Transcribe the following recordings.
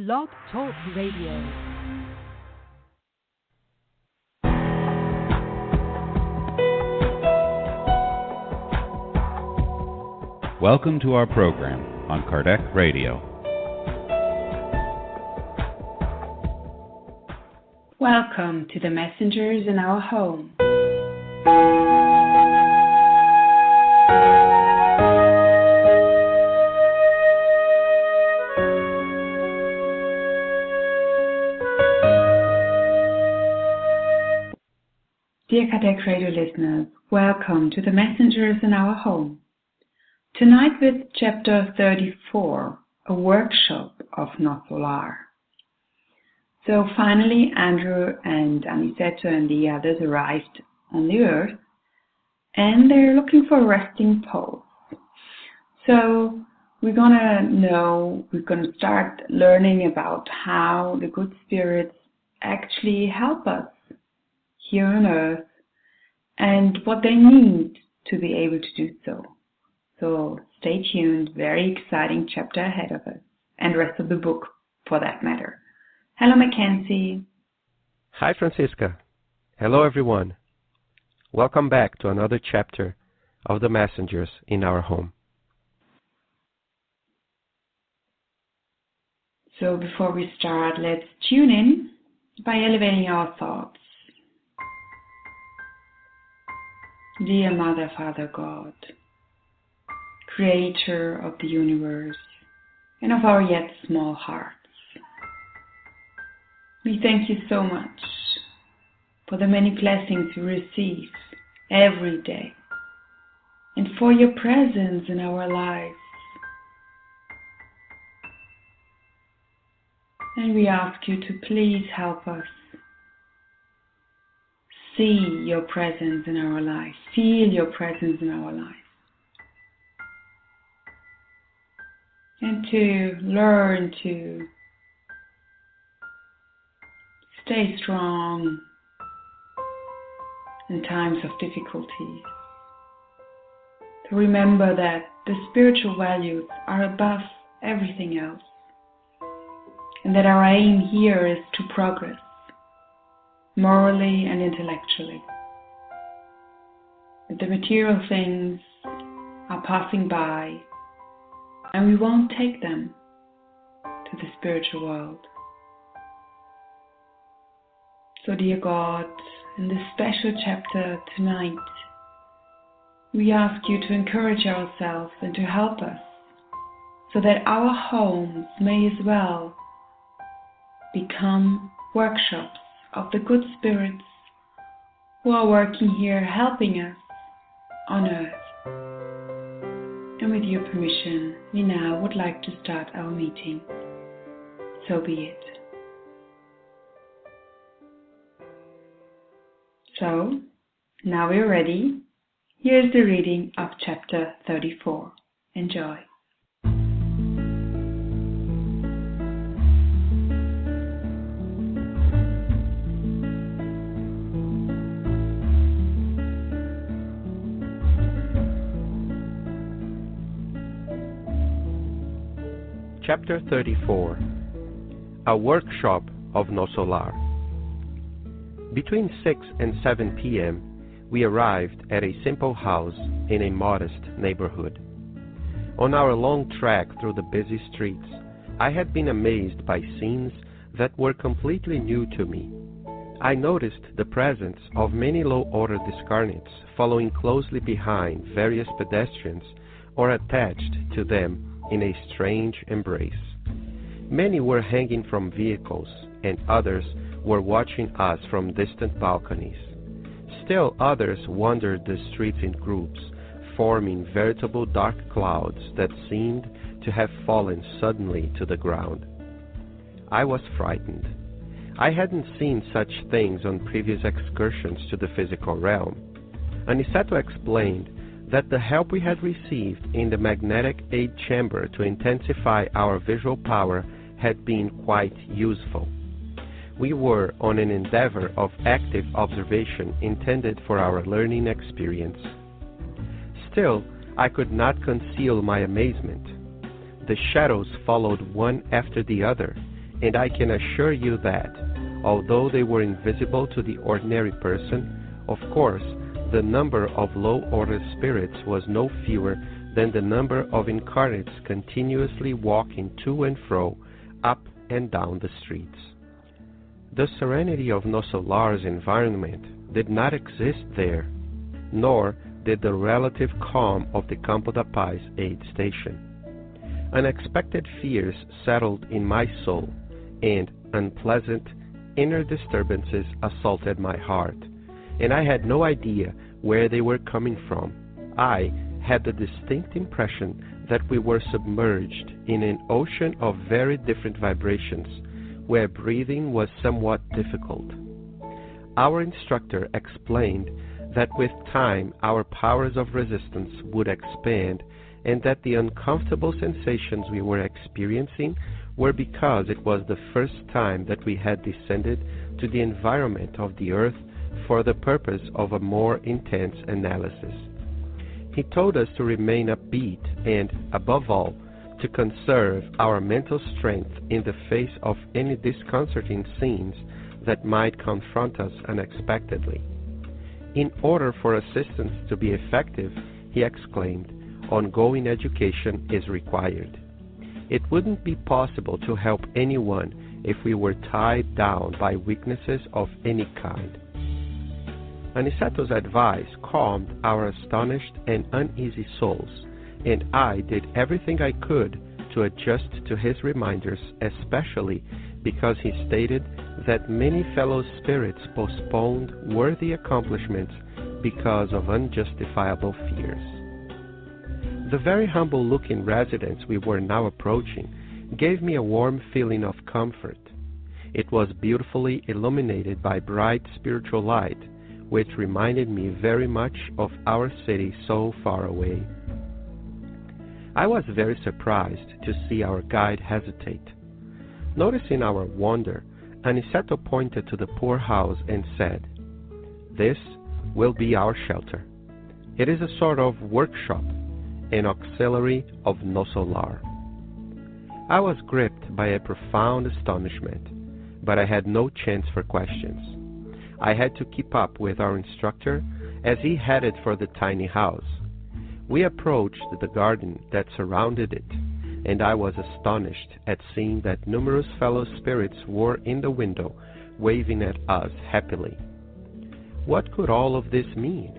Blog Talk Radio. Welcome to our program on Kardec Radio. Welcome to the messengers in our home. Dear Kardec Radio listeners, welcome to the messengers in our home. Tonight with chapter 34, a workshop of Nosso. So finally, Andrew and Aniceto and the others arrived on the earth, and they're looking for a resting pose. So we're gonna start learning about how the good spirits actually help us here on earth and what they need to be able to do so. So stay tuned, very exciting chapter ahead of us, and rest of the book for that matter. Hello, Mackenzie. Hi, Francisca. Hello, everyone. Welcome back to another chapter of the messengers in our home. So before we start, let's tune in by elevating our thoughts. Dear Mother, Father, God, Creator of the universe and of our yet small hearts, we thank you so much for the many blessings we receive every day and for your presence in our lives. And we ask you to please help us see your presence in our lives, feel your presence in our lives, and to learn to stay strong in times of difficulty. To remember that the spiritual values are above everything else, and that our aim here is to progress morally and intellectually. That the material things are passing by, and we won't take them to the spiritual world. So, dear God, in this special chapter tonight, we ask you to encourage ourselves and to help us so that our homes may as well become workshops of the good spirits who are working here, helping us on earth. And with your permission, we now would like to start our meeting. So be it. So, now we're ready. Here's the reading of chapter 34. Enjoy. Chapter 34, a workshop of Nosso. Between 6 and 7 p.m., we arrived at a simple house in a modest neighborhood. On our long trek through the busy streets, I had been amazed by scenes that were completely new to me. I noticed the presence of many low-order discarnates following closely behind various pedestrians or attached to them in a strange embrace. Many were hanging from vehicles, and others were watching us from distant balconies. Still others wandered the streets in groups, forming veritable dark clouds that seemed to have fallen suddenly to the ground. I was frightened. I hadn't seen such things on previous excursions to the physical realm. Aniceto explained that the help we had received in the magnetic aid chamber to intensify our visual power had been quite useful. We were on an endeavor of active observation intended for our learning experience. Still, I could not conceal my amazement. The shadows followed one after the other, and I can assure you that, although they were invisible to the ordinary person, of course, the number of low-order spirits was no fewer than the number of incarnates continuously walking to and fro, up and down the streets. The serenity of Nosso Lar's environment did not exist there, nor did the relative calm of the Campo da Paz aid station. Unexpected fears settled in my soul, and unpleasant inner disturbances assaulted my heart, and I had no idea where they were coming from. I had the distinct impression that we were submerged in an ocean of very different vibrations, where breathing was somewhat difficult. Our instructor explained that with time our powers of resistance would expand, and that the uncomfortable sensations we were experiencing were because it was the first time that we had descended to the environment of the earth for the purpose of a more intense analysis. He told us to remain upbeat and, above all, to conserve our mental strength in the face of any disconcerting scenes that might confront us unexpectedly. In order for assistance to be effective, he exclaimed, ongoing education is required. It wouldn't be possible to help anyone if we were tied down by weaknesses of any kind. Aniseto's advice calmed our astonished and uneasy souls, and I did everything I could to adjust to his reminders, especially because he stated that many fellow spirits postponed worthy accomplishments because of unjustifiable fears. The very humble-looking residence we were now approaching gave me a warm feeling of comfort. It was beautifully illuminated by bright spiritual light, which reminded me very much of our city so far away. I was very surprised to see our guide hesitate. Noticing our wonder, Aniceto pointed to the poor house and said, "This will be our shelter. It is a sort of workshop, an auxiliary of Nosso Lar." I was gripped by a profound astonishment, but I had no chance for questions. I had to keep up with our instructor as he headed for the tiny house. We approached the garden that surrounded it, and I was astonished at seeing that numerous fellow spirits were in the window, waving at us happily. What could all of this mean?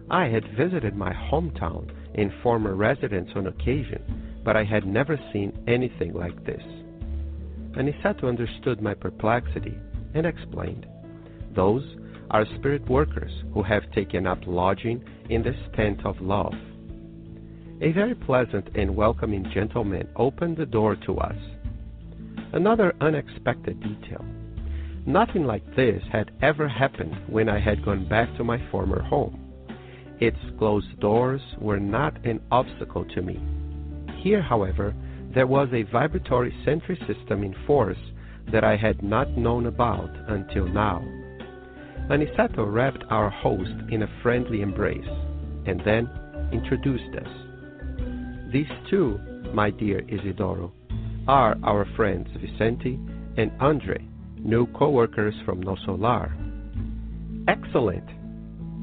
I had visited my hometown and former residence on occasion, but I had never seen anything like this. Aniceto understood my perplexity and explained, "Those are spirit workers who have taken up lodging in this tent of love." A very pleasant and welcoming gentleman opened the door to us. Another unexpected detail. Nothing like this had ever happened when I had gone back to my former home. Its closed doors were not an obstacle to me. Here, however, there was a vibratory sentry system in force that I had not known about until now. Aniceto wrapped our host in a friendly embrace, and then introduced us. "These two, my dear Isidoro, are our friends Vicente and Andre, new co-workers from Nosso Lar." "Excellent!"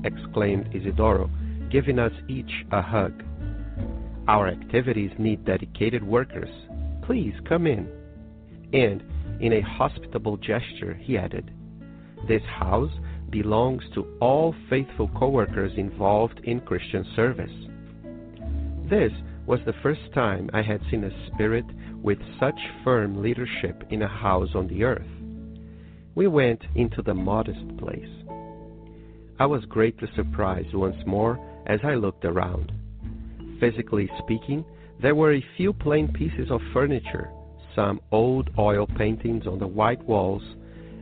exclaimed Isidoro, giving us each a hug. "Our activities need dedicated workers. Please come in." And in a hospitable gesture, he added, "This house belongs to all faithful co-workers involved in Christian service." This was the first time I had seen a spirit with such firm leadership in a house on the earth. We went into the modest place. I was greatly surprised once more as I looked around. Physically speaking, there were a few plain pieces of furniture, some old oil paintings on the white walls,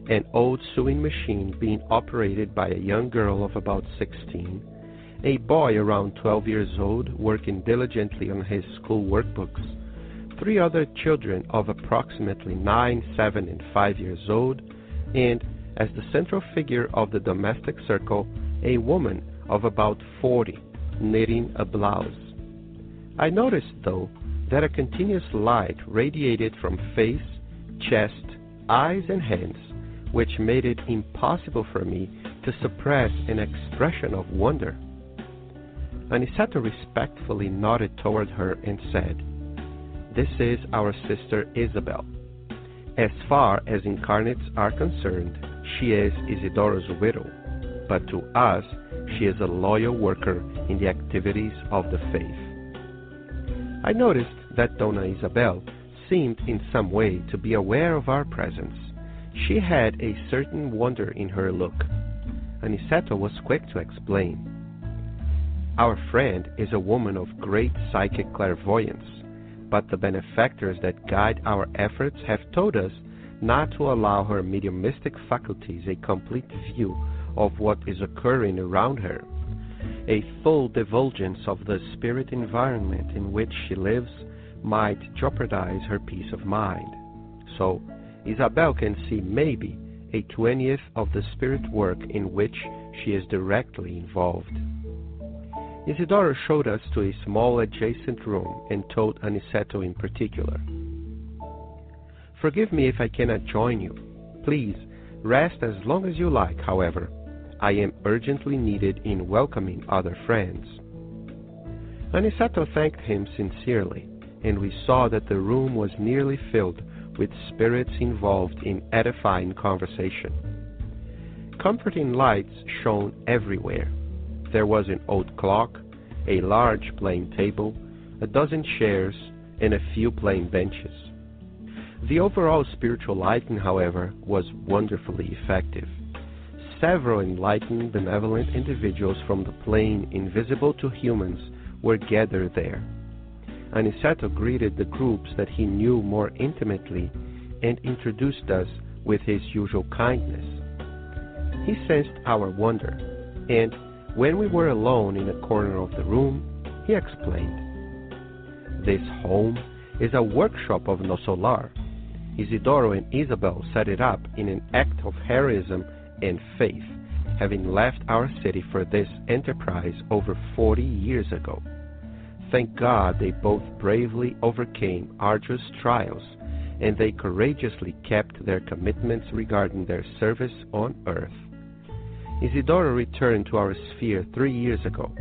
an old sewing machine being operated by a young girl of about 16, a boy around 12 years old working diligently on his school workbooks, 3 other children of approximately 9, 7, and 5 years old, and, as the central figure of the domestic circle, a woman of about 40, knitting a blouse. I noticed, though, that a continuous light radiated from face, chest, eyes, and hands, which made it impossible for me to suppress an expression of wonder. Aniceto respectfully nodded toward her and said, "This is our sister Isabel. As far as incarnates are concerned, she is Isidoro's widow, but to us she is a loyal worker in the activities of the faith." I noticed that Dona Isabel seemed in some way to be aware of our presence. She had a certain wonder in her look. Aniceto was quick to explain. "Our friend is a woman of great psychic clairvoyance, but the benefactors that guide our efforts have told us not to allow her mediumistic faculties a complete view of what is occurring around her. A full divulgence of the spirit environment in which she lives might jeopardize her peace of mind. So, Isabel can see maybe a 20th of the spirit work in which she is directly involved." Isidoro showed us to a small adjacent room and told Aniceto in particular, "Forgive me if I cannot join you. Please, rest as long as you like, however. I am urgently needed in welcoming other friends." Aniceto thanked him sincerely, and we saw that the room was nearly filled with spirits involved in edifying conversation. Comforting lights shone everywhere. There was an old clock, a large plain table, a dozen chairs, and a few plain benches. The overall spiritual lighting, however, was wonderfully effective. Several enlightened, benevolent individuals from the plane invisible to humans were gathered there. Aniceto greeted the groups that he knew more intimately and introduced us with his usual kindness. He sensed our wonder, and when we were alone in a corner of the room, he explained, "This home is a workshop of Nosso. Isidoro and Isabel set it up in an act of heroism and faith, having left our city for this enterprise over 40 years ago. Thank God they both bravely overcame arduous trials, and they courageously kept their commitments regarding their service on earth. Isidoro returned to our sphere 3 years ago.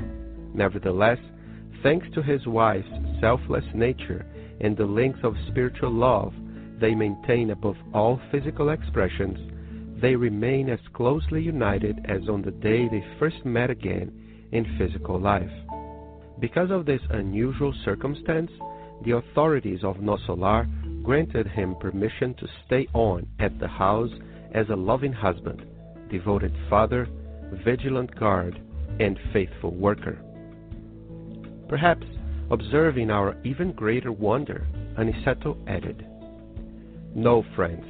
Nevertheless, thanks to his wife's selfless nature and the links of spiritual love they maintain above all physical expressions, they remain as closely united as on the day they first met again in physical life. Because of this unusual circumstance, the authorities of Nosso granted him permission to stay on at the house as a loving husband, devoted father, vigilant guard, and faithful worker." Perhaps observing our even greater wonder, Aniceto added, "No, friends,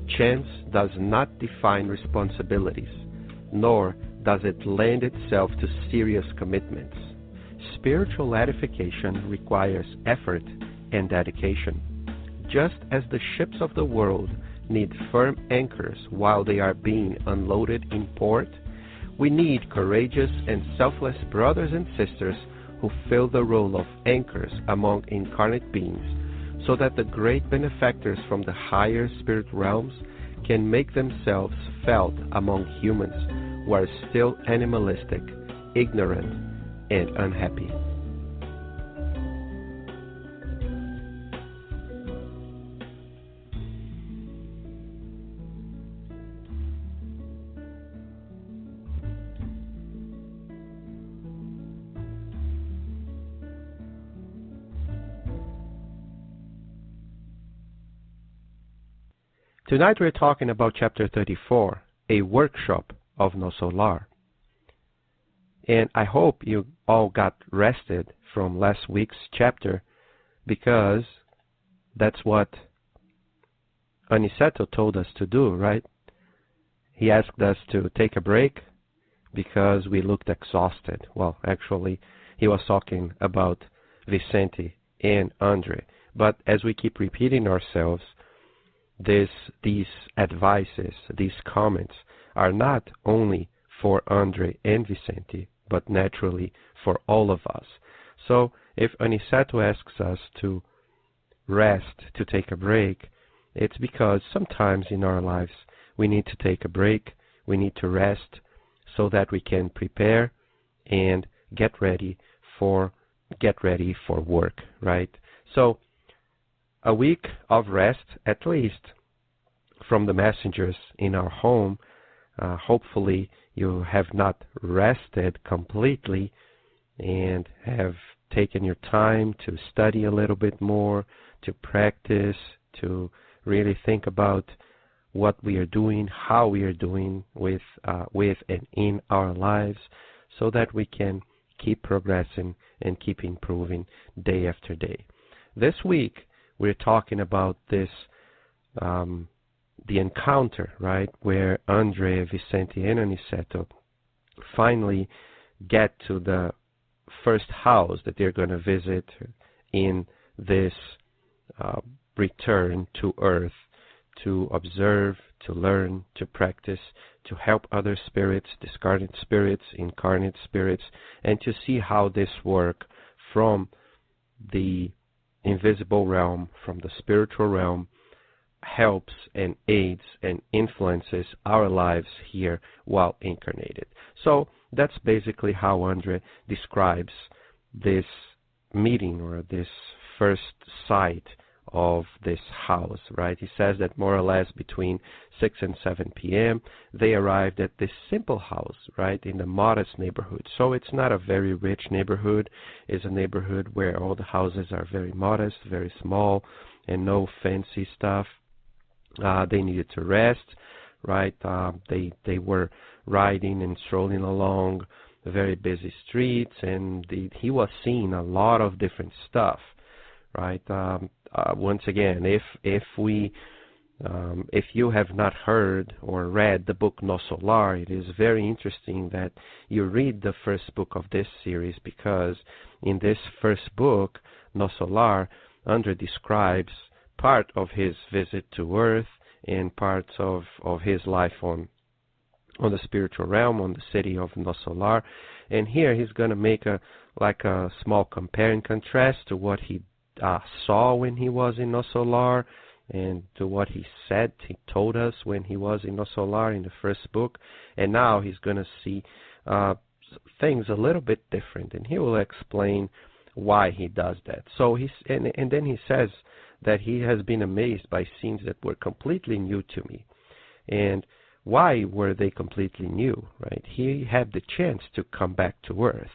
chance does not define responsibilities, nor does it lend itself to serious commitments. Spiritual edification requires effort and dedication. Just as the ships of the world need firm anchors while they are being unloaded in port, we need courageous and selfless brothers and sisters who fill the role of anchors among incarnate beings, so that the great benefactors from the higher spirit realms can make themselves felt among humans who are still animalistic, ignorant, and unhappy." Tonight we're talking about Chapter 34, A Workshop of Nosso. And I hope you all got rested from last week's chapter, because that's what Aniceto told us to do, right? He asked us to take a break because we looked exhausted. Well, actually, he was talking about Vicente and Andre. But as we keep repeating ourselves, these advices, these comments are not only for Andre and Vicente, but naturally for all of us. So if Aniceto asks us to rest, to take a break, It's because sometimes in our lives we need to take a break, we need to rest so that we can prepare and get ready for work, right? So a week of rest, at least from the messengers in our home. Hopefully you have not rested completely and have taken your time to study a little bit more, to practice, to really think about what we are doing, how we are doing with and in our lives, so that we can keep progressing and keep improving day after day. This week we're talking about this, the encounter, right, where Andre, Vicente, and Aniceto finally get to the first house that they're going to visit in this return to Earth, to observe, to learn, to practice, to help other spirits, discarded spirits, incarnate spirits, and to see how this work from the invisible realm, from the spiritual realm, helps and aids and influences our lives here while incarnated. So that's basically how Andre describes this meeting, or this first sight of this house, right? He says that more or less between 6 and 7 p.m. they arrived at this simple house, right, in a modest neighborhood. So it's not a very rich neighborhood. It's a neighborhood where all the houses are very modest, very small, and no fancy stuff. They needed to rest, right? They were riding and strolling along very busy streets, and he was seeing a lot of different stuff, right? Once again, if you have not heard or read the book Nosso, it is very interesting that you read the first book of this series, because in this first book, Nosso, Andre describes part of his visit to Earth and parts of his life on the spiritual realm, on the city of Nosso. And here he's going to make a small compare and contrast to what he saw when he was in Nosso, and to what he told us when he was in Nosso in the first book. And now he's going to see things a little bit different, and he will explain why he does that. So and then he says that he has been amazed by scenes that were completely new to me. And why were they completely new, right? He had the chance to come back to Earth,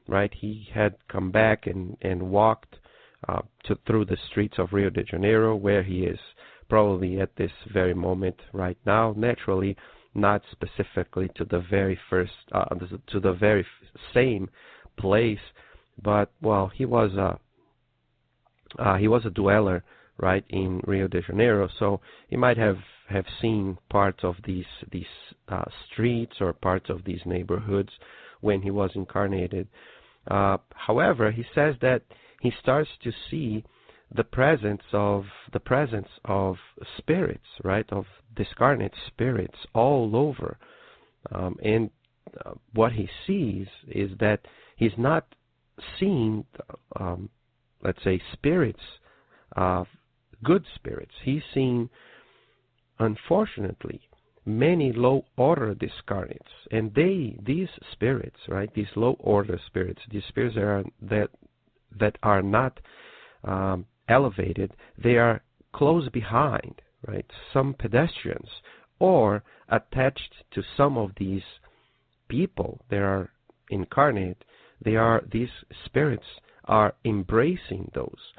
right? He had come back and walked through the streets of Rio de Janeiro, where he is probably at this very moment right now. Naturally, not specifically to the very same place, but well, he was a dweller, right, in Rio de Janeiro, so he might have seen parts of these streets or parts of these neighborhoods when he was incarnated. However, he says that he starts to see the presence of spirits, right, of discarnate spirits all over, and what he sees is that he's not seeing, let's say, spirits, good spirits. He's seeing, unfortunately, many low-order discarnates, and these spirits, right, these low-order spirits, these spirits that are not elevated, they are close behind, right, some pedestrians, or attached to some of these people that are incarnate. These spirits are embracing those.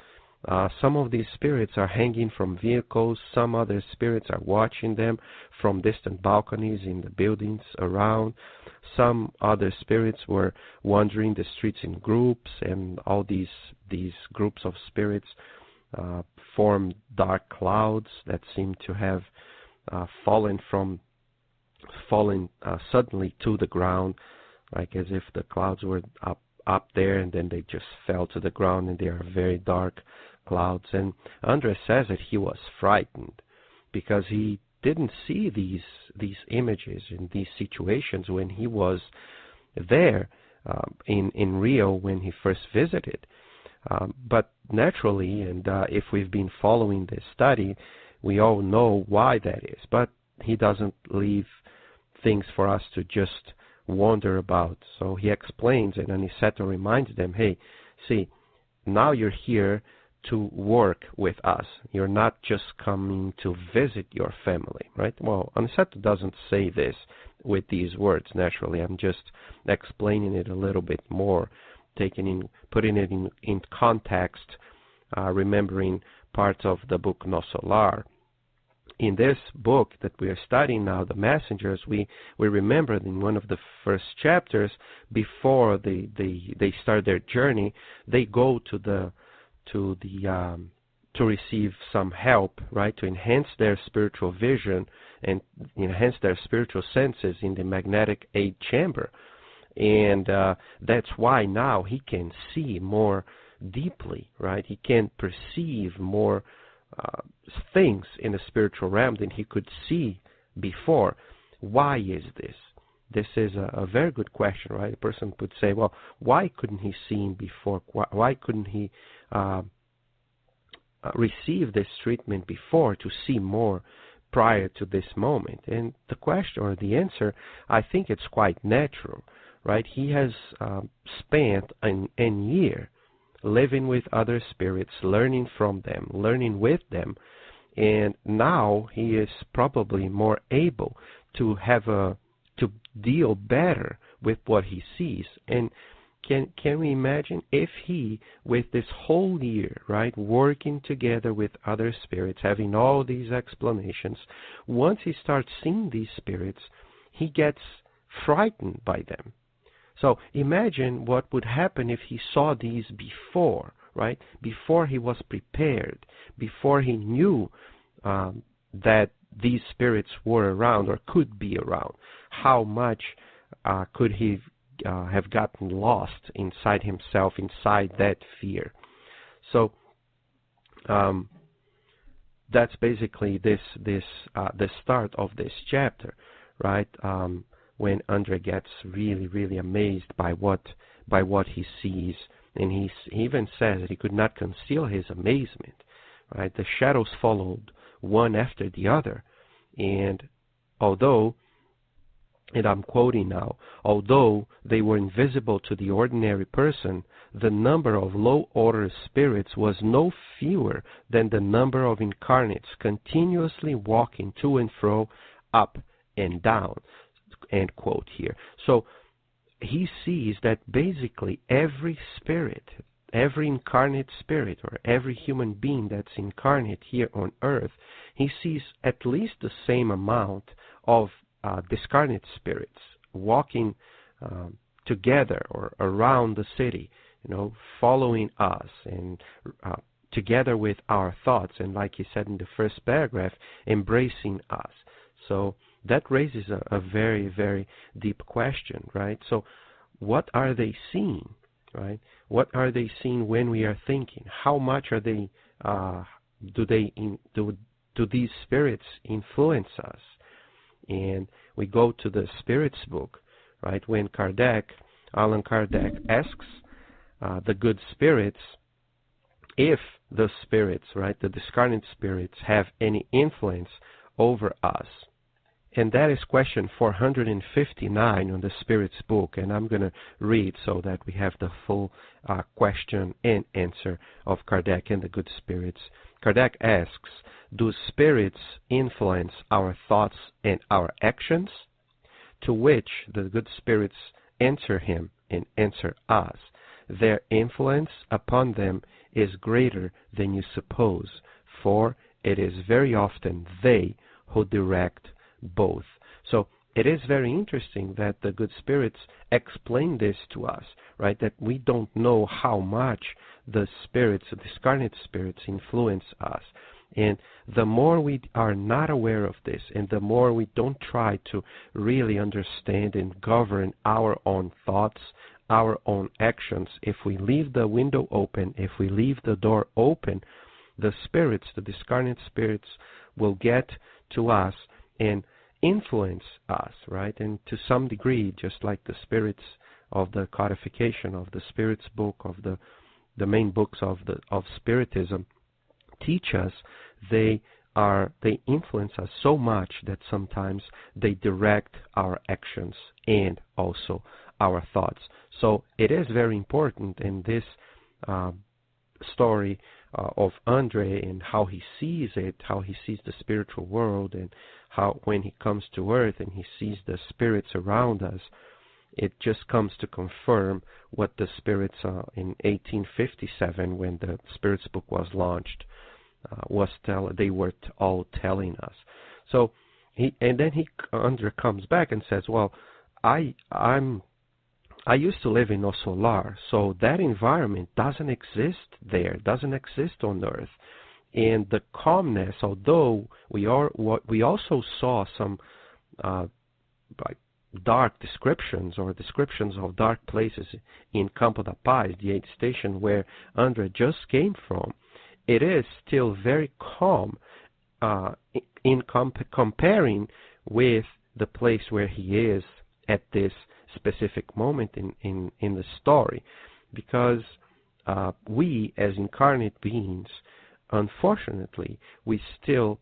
Some of these spirits are hanging from vehicles. Some other spirits are watching them from distant balconies in the buildings around. Some other spirits were wandering the streets in groups, and all these groups of spirits form dark clouds that seem to have fallen suddenly to the ground, like as if the clouds were up there and then they just fell to the ground, and they are very dark clouds. And Andre says that he was frightened because he didn't see these images in these situations when he was there in Rio when he first visited. But naturally, and if we've been following this study, we all know why that is, but he doesn't leave things for us to just wonder about. So he explains, and Aniceto reminds them, hey, see, now you're here to work with us. You're not just coming to visit your family, right? Well, Aniceto doesn't say this with these words, naturally. I'm just explaining it a little bit more, putting it in context, remembering parts of the book Nosso. In this book that we are studying now, The Messengers, we remember in one of the first chapters, before they start their journey, they go to receive some help, right, to enhance their spiritual vision and enhance their spiritual senses in the magnetic 8 chamber. And that's why now he can see more deeply, right? He can perceive more things in the spiritual realm than he could see before. Why is this? This is a very good question, right? A person would say, well, why couldn't he see him before? Why couldn't he receive this treatment before to see more prior to this moment? And the question, or the answer, I think it's quite natural, right? He has spent an year living with other spirits, learning from them, learning with them, and now he is probably more able to to deal better with what he sees. And can we imagine if he, with this whole year, right, working together with other spirits, having all these explanations, once he starts seeing these spirits, he gets frightened by them. So imagine what would happen if he saw these before, right? Before he was prepared, before he knew that these spirits were around or could be around. How much could he have gotten lost inside himself, inside that fear? So that's basically the start of this chapter, right? When Andre gets really, really amazed by what he sees, and he even says that he could not conceal his amazement. Right, the shadows followed one after the other, and although, and I'm quoting now, although they were invisible to the ordinary person, the number of low-order spirits was no fewer than the number of incarnates continuously walking to and fro, up and down. End quote here. So he sees that basically every spirit, every incarnate spirit, or every human being that's incarnate here on earth, he sees at least the same amount of discarnate spirits walking together or around the city, following us and together with our thoughts, and like he said in the first paragraph, embracing us. So that raises a very, very deep question, right? So what are they seeing, right? What are they seeing when we are thinking? How much are they, do these spirits influence us? And we go to the Spirits book, right? When Allan Kardec asks the good spirits if the spirits, right, the discarnate spirits, have any influence over us. And that is question 459 on the Spirits book, and I'm going to read so that we have the full question and answer of Kardec and the good spirits. Kardec asks, do spirits influence our thoughts and our actions? To which the good spirits answer him and answer us. Their influence upon them is greater than you suppose, for it is very often they who direct both. So it is very interesting that the good spirits explain this to us, right? That we don't know how much the spirits, the discarnate spirits, influence us. And the more we are not aware of this, and the more we don't try to really understand and govern our own thoughts, our own actions, if we leave the window open, if we leave the door open, the spirits, the discarnate spirits, will get to us and influence us, right? And to some degree, just like the spirits of the codification of the Spirits book, of the main books of Spiritism, teach us, they they influence us so much that sometimes they direct our actions and also our thoughts. So it is very important in this story of Andre and how he sees it, how he sees the spiritual world, and how when he comes to earth and he sees the spirits around us, it just comes to confirm what the spirits in 1857, when the Spirits book was launched, they were all telling us. So Andre comes back and says, well, I used to live in Nosso, so that environment doesn't exist there, doesn't exist on Earth. And the calmness, although we also saw some like dark descriptions or descriptions of dark places in Campo da Paz, the aid station where Andre just came from, it is still very calm in comparing with the place where he is at this specific moment in the story, because we as incarnate beings, unfortunately, we still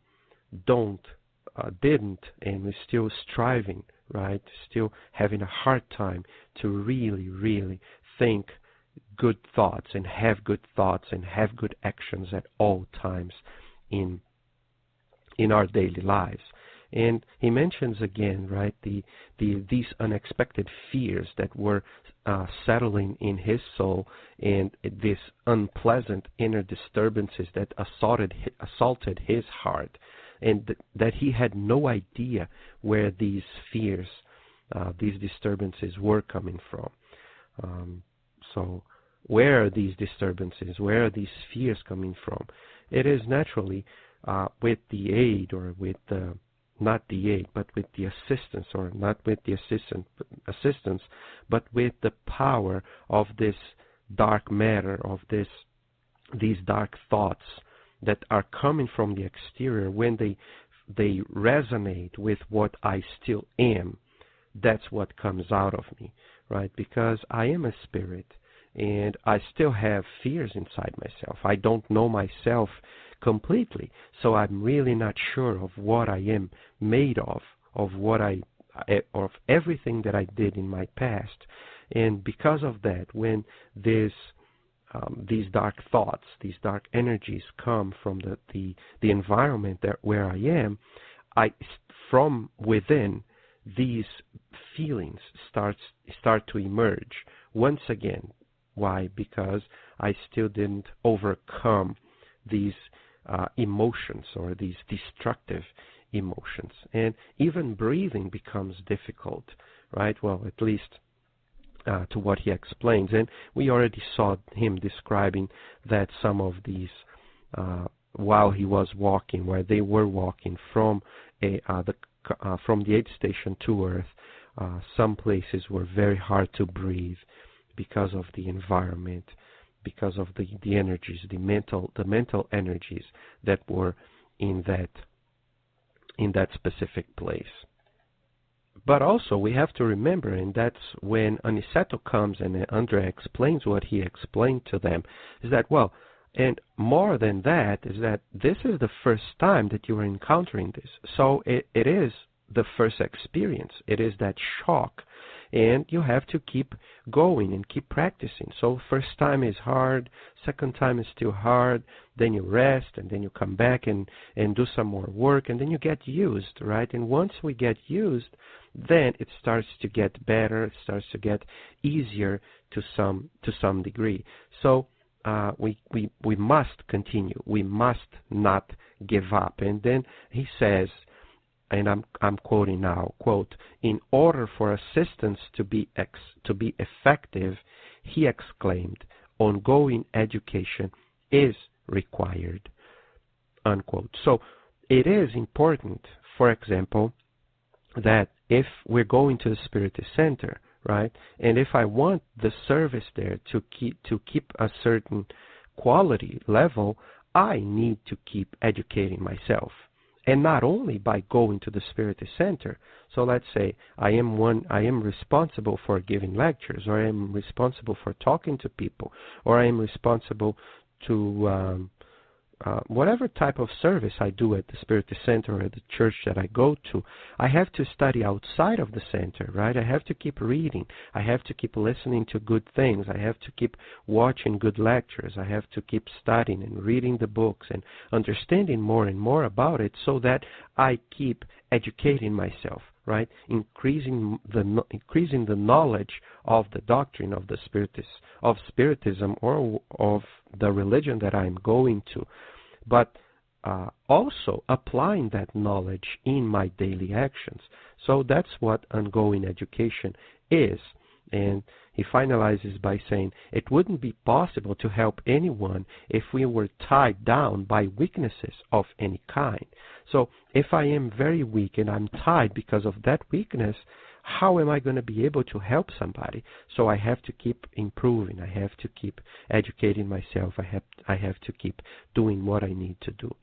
didn't, and we're still striving, right? Still having a hard time to really, really think good thoughts and have good actions at all times in our daily lives. And he mentions again, right, these unexpected fears that were settling in his soul, and these unpleasant inner disturbances that assaulted his heart, and that he had no idea where these fears, these disturbances were coming from. So where are these disturbances? Where are these fears coming from? It is naturally with the aid, or with the not the aid, but with the assistance, or not with the assistance, but with the power of this dark matter, of these dark thoughts that are coming from the exterior. When they resonate with what I still am, that's what comes out of me, right? Because I am a spirit, and I still have fears inside myself. I don't know myself completely, so I'm really not sure of what I am made of everything that I did in my past. And because of that, when these dark thoughts, these dark energies come from the environment where I am, from within, these feelings start to emerge once again. Why? Because I still didn't overcome these emotions, or these destructive emotions. And even breathing becomes difficult, right? Well, at least to what he explains. And we already saw him describing that some of these, while he was walking, where they were walking from the aid station to Earth, some places were very hard to breathe because of the environment, because of the energies, the mental energies that were in that specific place. But also we have to remember, and that's when Aniceto comes and Andre explains what he explained to them, is that, well, and more than that, is that this is the first time that you are encountering this. So it is the first experience. It is that shock. And you have to keep going and keep practicing. So first time is hard, second time is still hard, then you rest, and then you come back and do some more work, and then you get used, right? And once we get used, then it starts to get better, it starts to get easier to some degree. So we must continue. We must not give up. And then he says, and I'm quoting now, quote, "In order for assistance to be effective," he exclaimed, "ongoing education is required," unquote. So it is important, for example, that if we're going to the Spirit Center, right, and if I want the service there to keep a certain quality level, I need to keep educating myself. And not only by going to the Spirit Center. So let's say I am responsible for giving lectures, or I am responsible for talking to people, or I am responsible to whatever type of service I do at the Spiritist Center or at the church that I go to, I have to study outside of the center, right? I have to keep reading. I have to keep listening to good things. I have to keep watching good lectures. I have to keep studying and reading the books and understanding more and more about it so that I keep educating myself, right? Increasing the knowledge of the doctrine of the Spiritism or of the religion that I'm going to, but also applying that knowledge in my daily actions. So that's what ongoing education is. And he finalizes by saying, it wouldn't be possible to help anyone if we were tied down by weaknesses of any kind. So if I am very weak and I'm tied because of that weakness, how am I going to be able to help somebody? So I have to keep improving. I have to keep educating myself. I have to keep doing what I need to do.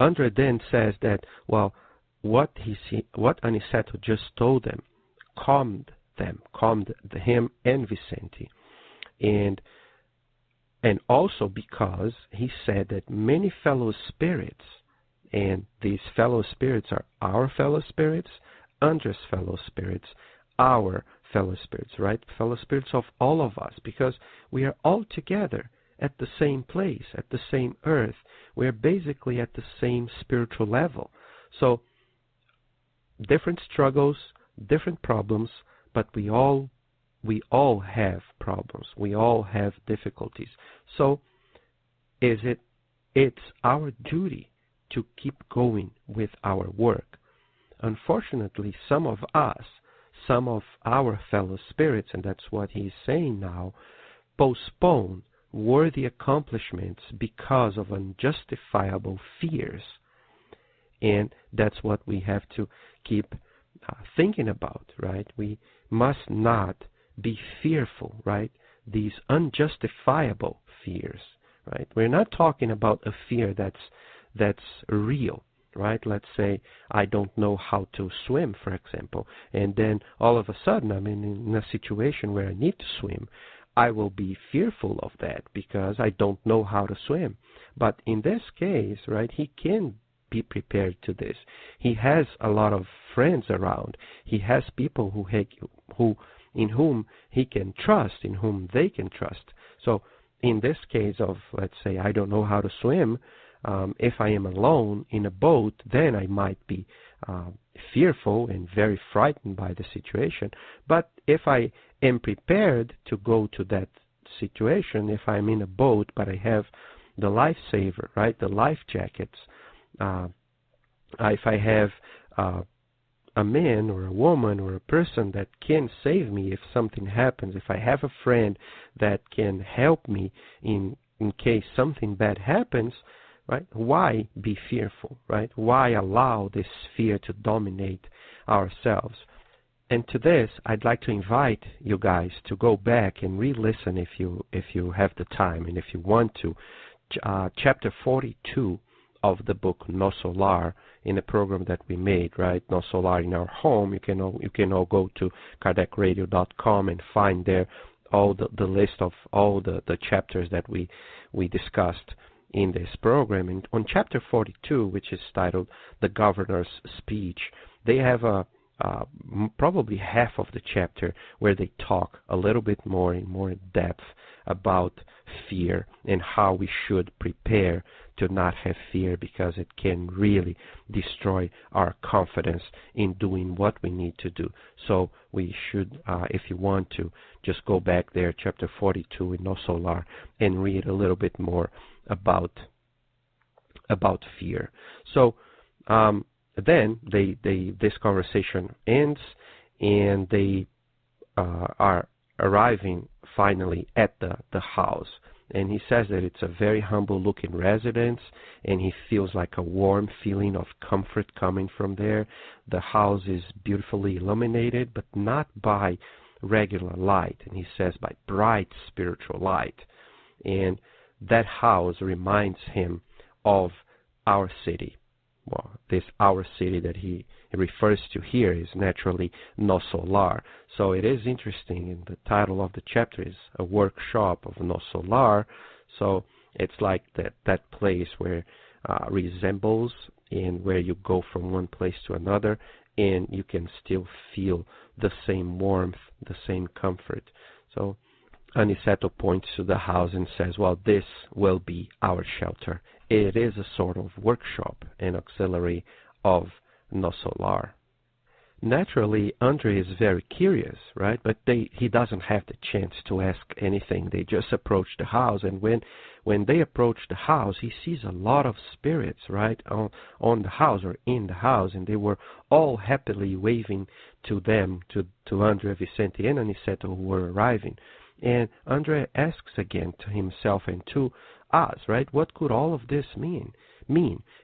Andre then says that, well, what Aniceto just told them calmed him and Vicente. And also because he said that many fellow spirits, and these fellow spirits are our fellow spirits, Andres' fellow spirits, our fellow spirits, right? Fellow spirits of all of us, because we are all together at the same place, at the same earth. We are basically at the same spiritual level. So different struggles, different problems, but we all have problems. We all have difficulties. So it's our duty to keep going with our work. Unfortunately, some of our fellow spirits, and that's what he's saying now, postpone worthy accomplishments because of unjustifiable fears. And that's what we have to keep thinking about, right? We must not be fearful, right? These unjustifiable fears, right? We're not talking about a fear that's real, right? Let's say I don't know how to swim, for example, and then all of a sudden I'm in a situation where I need to swim. I will be fearful of that because I don't know how to swim. But in this case, right, he can be prepared to this. He has a lot of friends around. He has people in whom he can trust, in whom they can trust. So in this case of, let's say, I don't know how to swim, if I am alone in a boat, then I might be fearful and very frightened by the situation. But if I am prepared to go to that situation, if I'm in a boat but I have the lifesaver, right, the life jackets, if I have a man or a woman or a person that can save me if something happens, if I have a friend that can help me in case something bad happens, right? Why be fearful, right? Why allow this fear to dominate ourselves? And to this, I'd like to invite you guys to go back and re-listen if you have the time and if you want to, chapter 42 of the book Nosso, in a program that we made, right? Nosso in our home. You can all go to KardecRadio.com and find there all the list of all the chapters that we discussed in this program. And on chapter 42, which is titled The Governor's Speech, they have probably half of the chapter where they talk a little bit more in more depth about fear and how we should prepare to not have fear, because it can really destroy our confidence in doing what we need to do. So we should, if you want to, just go back there, chapter 42 in Nosso, and read a little bit more about fear. So then this conversation ends, and they are arriving finally at the house. And he says that it's a very humble-looking residence, and he feels like a warm feeling of comfort coming from there. The house is beautifully illuminated, but not by regular light. And he says by bright spiritual light. And that house reminds him of our city. Well, this our city that he refers to here is naturally Nosso. So it is interesting, and the title of the chapter is A Workshop of Nosso. So It's like that place where resembles and where you go from one place to another and you can still feel the same warmth, the same comfort. So Aniceto points to the house and says, well, this will be our shelter. It is a sort of workshop and auxiliary of Nosso Lar. Naturally, Andre is very curious, right? But he doesn't have the chance to ask anything. They just approach the house, and when they approach the house, he sees a lot of spirits, right, on the house or in the house, and they were all happily waving to them, to Andre, Vicente, and Aniceto, who were arriving. And Andre asks again to himself and to us, right, what could all of this mean?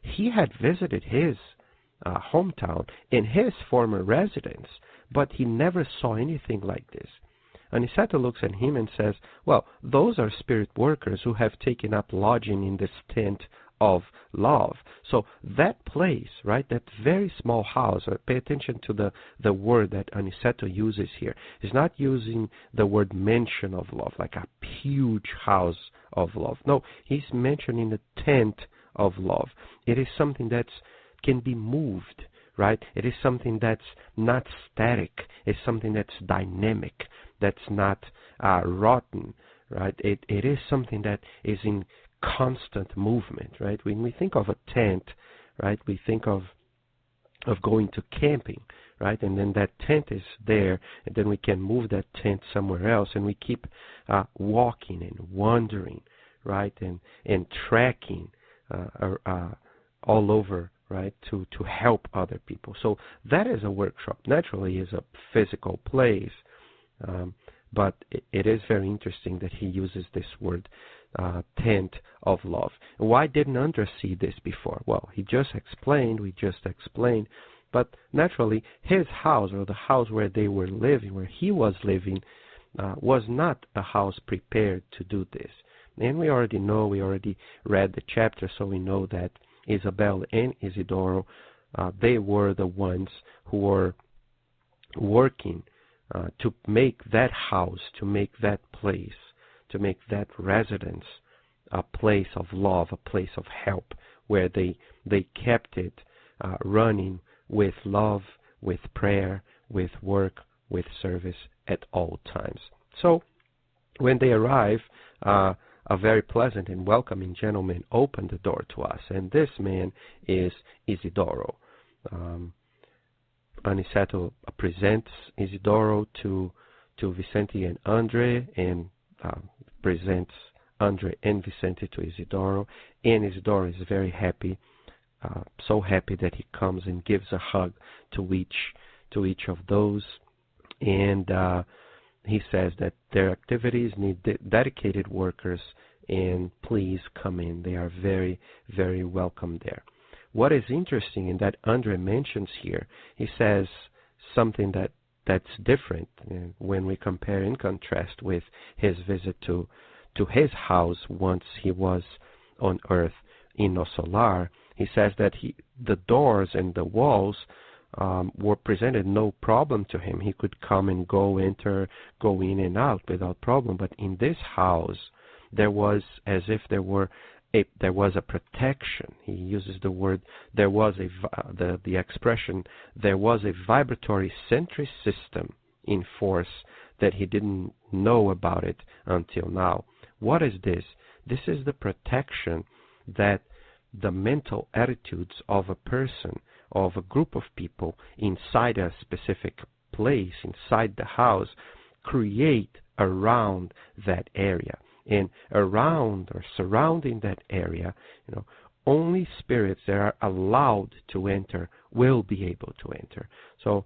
He had visited his hometown in his former residence, but he never saw anything like this. Aniceto looks at him and says, well, those are spirit workers who have taken up lodging in this tent of love. So that place, right, that very small house, pay attention to the word that Aniceto uses here. He's not using the word mansion of love, like a huge house of love. No, he's mentioning the tent of love. It is something that can be moved, right? It is something that's not static. It's something that's dynamic, that's not rotten, right? It is something that is in constant movement, right? When we think of a tent, right, we think of going to camping, right? And then that tent is there, and then we can move that tent somewhere else, and we keep walking and wandering, right, and tracking all over, right, to help other people. So that is a workshop. Naturally, is a physical place, but it is very interesting that he uses this word, tent of love. Why didn't Andre see this before? Well, we just explained, but naturally, his house, or the house where they were living, where he was living, was not a house prepared to do this. And we already read the chapter, so we know that Isabel and Isidoro, they were the ones who were working to make that house, to make that place, to make that residence a place of love, a place of help, where they kept it running with love, with prayer, with work, with service at all times. So when they arrive, a very pleasant and welcoming gentleman opened the door to us, and this man is Isidoro. Aniceto presents Isidoro to Vicente and Andre, and presents Andre and Vicente to Isidoro, and Isidoro is very happy, so happy that he comes and gives a hug to each of those, and he says that their activities need dedicated workers, and please come in. They are very, very welcome there. What is interesting in that Andre mentions here, he says something that's different when we compare and contrast with his visit to his house once he was on earth in Nosso Lar. He says that the doors and the walls were presented no problem to him. He could come and go, enter, go in and out without problem. But in this house, there was as if there was a protection. He uses the word, there was the expression, there was a vibratory sentry system in force that he didn't know about it until now. What is this? This is the protection that the mental attitudes of a person, of a group of people inside a specific place, inside the house, create around that area. And around or surrounding that area, only spirits that are allowed to enter will be able to enter. So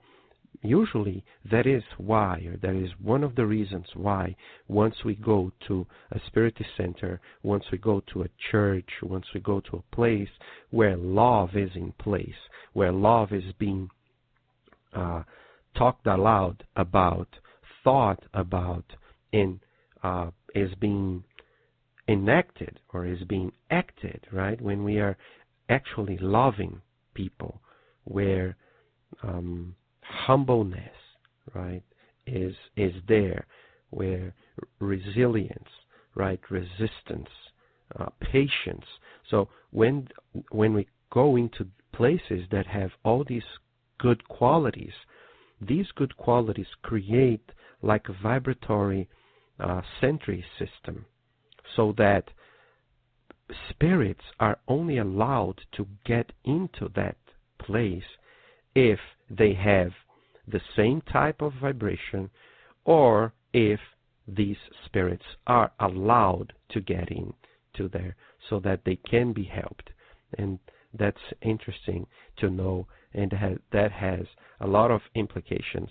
usually that is why, or that is one of the reasons why, once we go to a spiritist center, once we go to a church, once we go to a place where love is in place, where love is being talked aloud about, thought about, and is being enacted or is being acted, right? When we are actually loving people, where humbleness, right, is there, where resilience, right, resistance, patience. So when we go into places that have all these good qualities create like a vibratory sentry system, so that spirits are only allowed to get into that place if they have the same type of vibration, or if these spirits are allowed to get into there so that they can be helped. And that's interesting to know, and that has a lot of implications,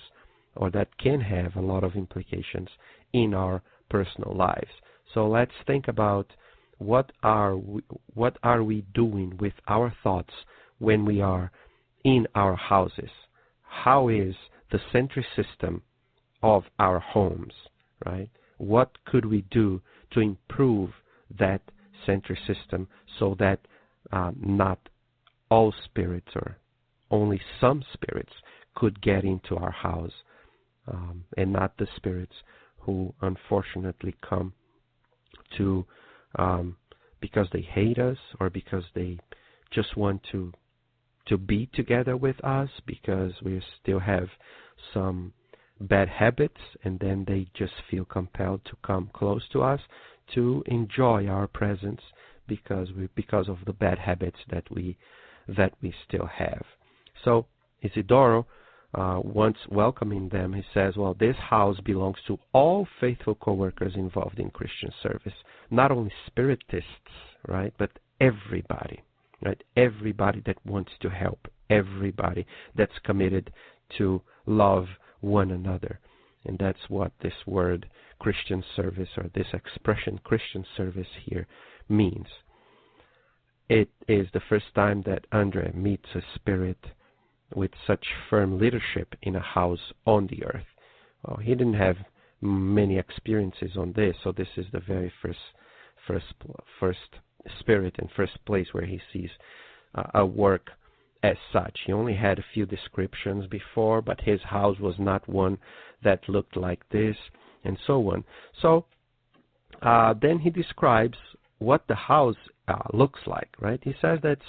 or that can have a lot of implications in our personal lives. So let's think about what are we doing with our thoughts when we are in our houses. How is the sentry system of our homes, right? What could we do to improve that sentry system so that not all spirits or only some spirits could get into our house, and not the spirits who unfortunately come to because they hate us, or because they just want to be together with us because we still have some bad habits, and then they just feel compelled to come close to us to enjoy our presence because of the bad habits that we still have. So Isidoro, once welcoming them, he says, well, this house belongs to all faithful co-workers involved in Christian service, not only spiritists, right, but everybody, right? Everybody that wants to help, everybody that's committed to love one another. And that's what this word Christian service, or this expression Christian service here, means. It is the first time that Andre meets a spirit with such firm leadership in a house on the earth. Well, he didn't have many experiences on this, so this is the very first spirit and first place where he sees a work as such. He only had a few descriptions before, but his house was not one that looked like this, and so on. So then he describes what the house looks like, right? He says that,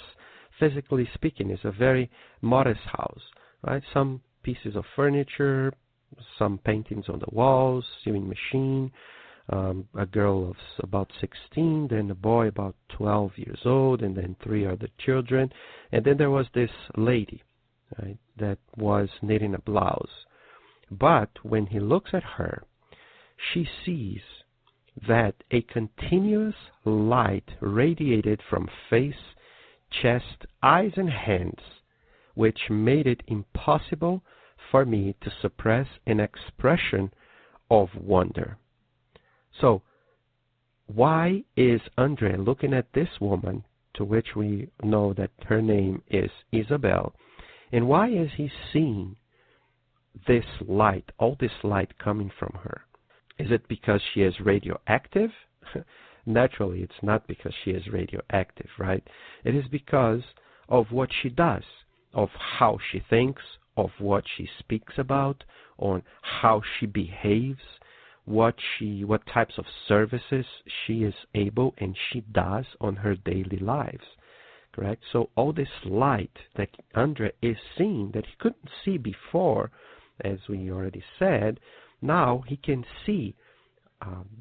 physically speaking, is a very modest house, right? Some pieces of furniture, some paintings on the walls, sewing machine, a girl of about 16, then a boy about 12 years old, and then 3 other children. And then there was this lady, right, that was knitting a blouse. But when he looks at her, she sees that a continuous light radiated from face, chest, eyes, and hands, which made it impossible for me to suppress an expression of wonder. So, why is Andre looking at this woman, to which we know that her name is Isabel, and why is he seeing this light, all this light coming from her? Is it because she is radioactive? Naturally, it's not because she is radioactive, right? It is because of what she does, of how she thinks, of what she speaks about, on how she behaves, what types of services she is able and she does on her daily lives, correct? So all this light that Andre is seeing that he couldn't see before, as we already said, now he can see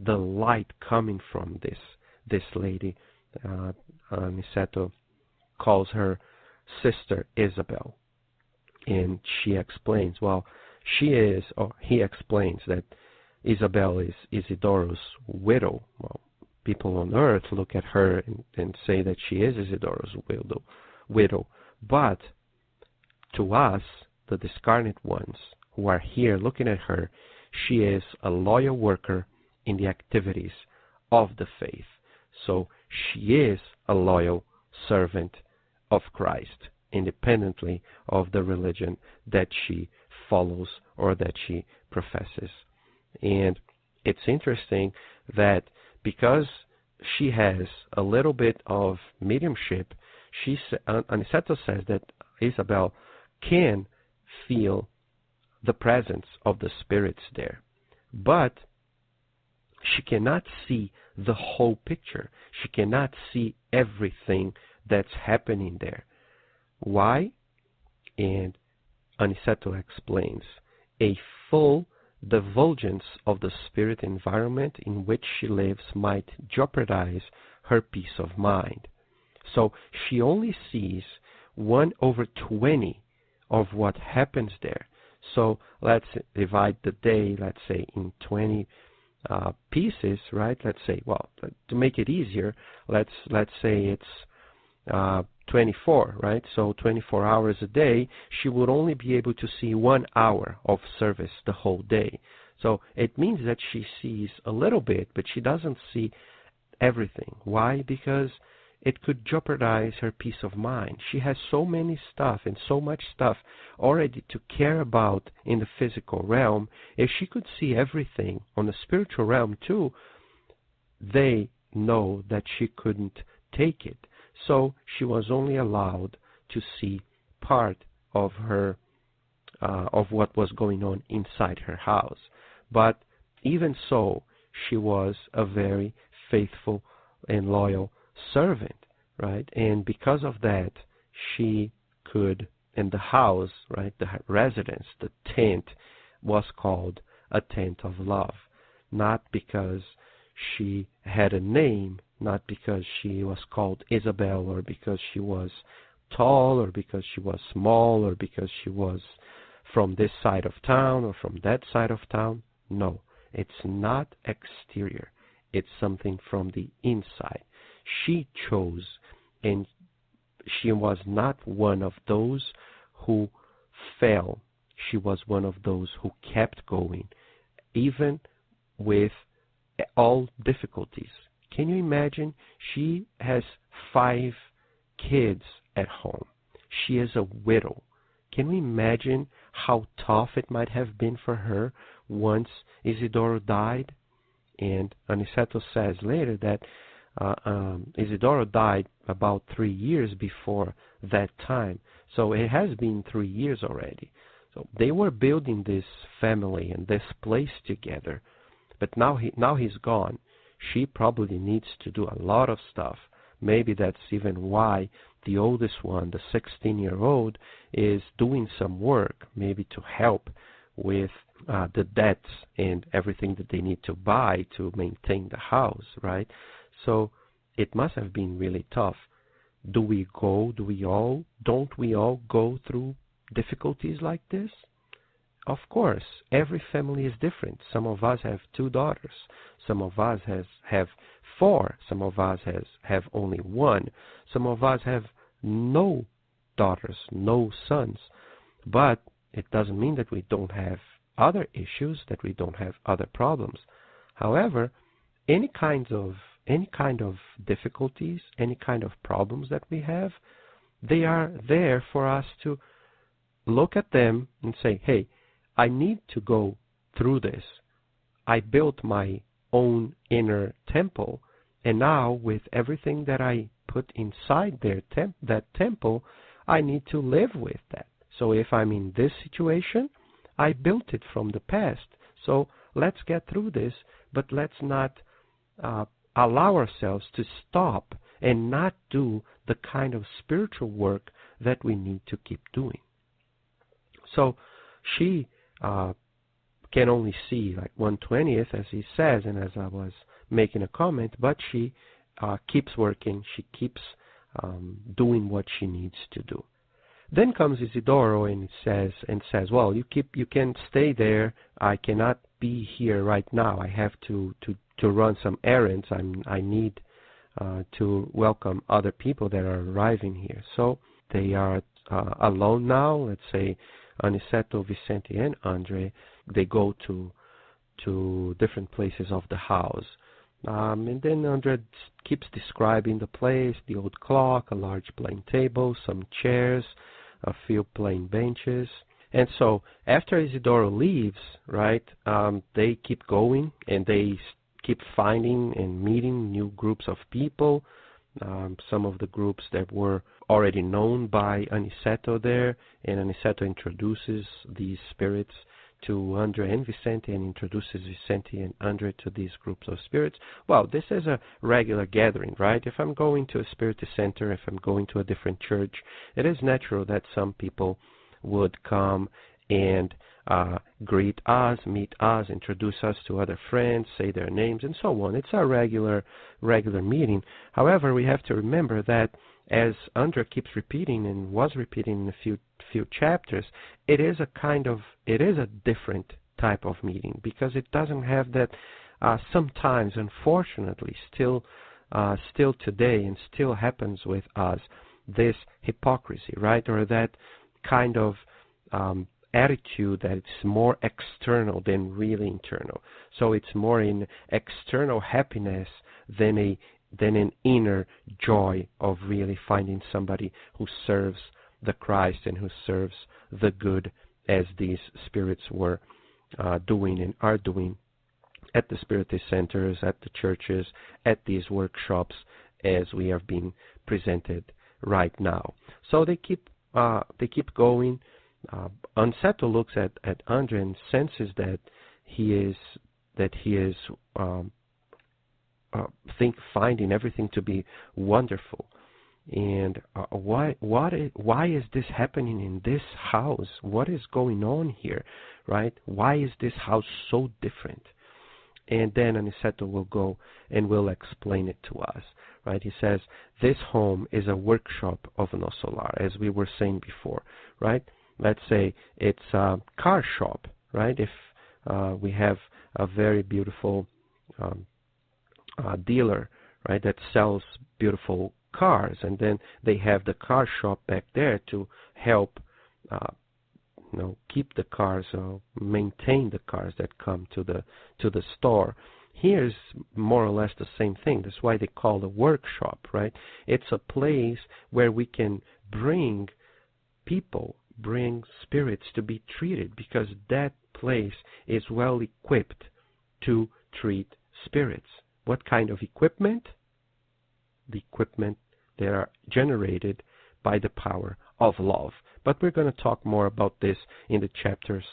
the light coming from this lady. Niceto calls her Sister Isabel, and she explains, well, he explains that Isabel is Isidoro's widow. Well, people on earth look at her and say that she is Isidoro's widow. But to us, the discarnate ones who are here looking at her, she is a loyal worker in the activities of the faith. So she is a loyal servant of Christ, independently of the religion that she follows or that she professes. And it's interesting that because she has a little bit of mediumship, Aniceto says that Isabel can feel the presence of the spirits there. But she cannot see the whole picture. She cannot see everything that's happening there. Why? And Aniceto explains, a full divulgence of the spirit environment in which she lives might jeopardize her peace of mind. So she only sees 1/20 of what happens there. So let's divide the day, let's say, in 20 pieces, right? Let's say, well, to make it easier, let's say it's 24, right? So 24 hours a day, she would only be able to see 1 hour of service the whole day. So it means that she sees a little bit, but she doesn't see everything. Why? Because it could jeopardize her peace of mind. She has so many stuff and so much stuff already to care about in the physical realm. If she could see everything on the spiritual realm too, they know that she couldn't take it. So she was only allowed to see part of her, of what was going on inside her house. But even so, she was a very faithful and loyal servant, right? And because of that, she could, in the house, right, the residence, the tent, was called a tent of love. Not because she had a name, not because she was called Isabel, or because she was tall, or because she was small, or because she was from this side of town or from that side of town. No, it's not exterior. It's something from the inside. She chose, and she was not one of those who fell. She was one of those who kept going, even with all difficulties. Can you imagine? She has 5 kids at home. She is a widow. Can we imagine how tough it might have been for her once Isidoro died? And Aniceto says later that Isidoro died about 3 years before that time. So it has been 3 years already. So they were building this family and this place together. But now he's gone. She probably needs to do a lot of stuff. Maybe that's even why the oldest one, the 16-year-old, is doing some work, maybe to help with the debts and everything that they need to buy to maintain the house, right? So it must have been really tough. Don't we all go through difficulties like this? Of course, every family is different. Some of us have 2 daughters. Some of us have 4. Some of us have only 1. Some of us have no daughters, no sons. But it doesn't mean that we don't have other issues, that we don't have other problems. However, any kind of difficulties, any kind of problems that we have, they are there for us to look at them and say, hey, I need to go through this. I built my own inner temple, and now with everything that I put inside that temple, I need to live with that. So if I'm in this situation, I built it from the past. So let's get through this, but let's not allow ourselves to stop and not do the kind of spiritual work that we need to keep doing. So she can only see like 1/20th, as he says, and as I was making a comment, but she keeps working. She keeps doing what she needs to do. Then comes Isidoro and says, well, you can stay there. I cannot be here right now. I have to run some errands. I need to welcome other people that are arriving here. So they are alone now. Let's say Aniceto, Vicente, and Andre. They go to different places of the house. And then Andre keeps describing the place, the old clock, a large plain table, some chairs, a few plain benches. And so after Isidoro leaves, right, they keep going and they keep finding and meeting new groups of people. Some of the groups that were already known by Aniceto there, and Aniceto introduces these spirits to Andre and Vicente and introduces Vicente and Andre to these groups of spirits. Well, this is a regular gathering, right? If I'm going to a spirit center, if I'm going to a different church, it is natural that some people would come and greet us, meet us, introduce us to other friends, say their names, and so on. It's a regular meeting. However, we have to remember that, as Andre keeps repeating and was repeating in a few chapters, it is a different type of meeting, because it doesn't have that. Sometimes, unfortunately, still today, and still happens with us, this hypocrisy, right, or that kind of attitude that it's more external than really internal. So it's more in external happiness than an inner joy of really finding somebody who serves the Christ and who serves the good, as these spirits were doing and are doing at the spirit centers, at the churches, at these workshops, as we are being presented right now. So they keep going. Anseto looks at Andre and senses that he is finding everything to be wonderful. And why is this happening in this house? What is going on here, right? Why is this house so different? And then Aniceto will go and will explain it to us, right? He says, this home is a workshop of Nosso, as we were saying before, right? Let's say it's a car shop, right? If we have a very beautiful dealer, right, that sells beautiful cars, and then they have the car shop back there to help keep the cars, maintain the cars that come to the store. Here's more or less the same thing. That's why they call it a workshop, right? It's a place where we can bring spirits to be treated, because that place is well equipped to treat spirits. What kind of equipment? The equipment that are generated by the power of love. But we're going to talk more about this in the chapters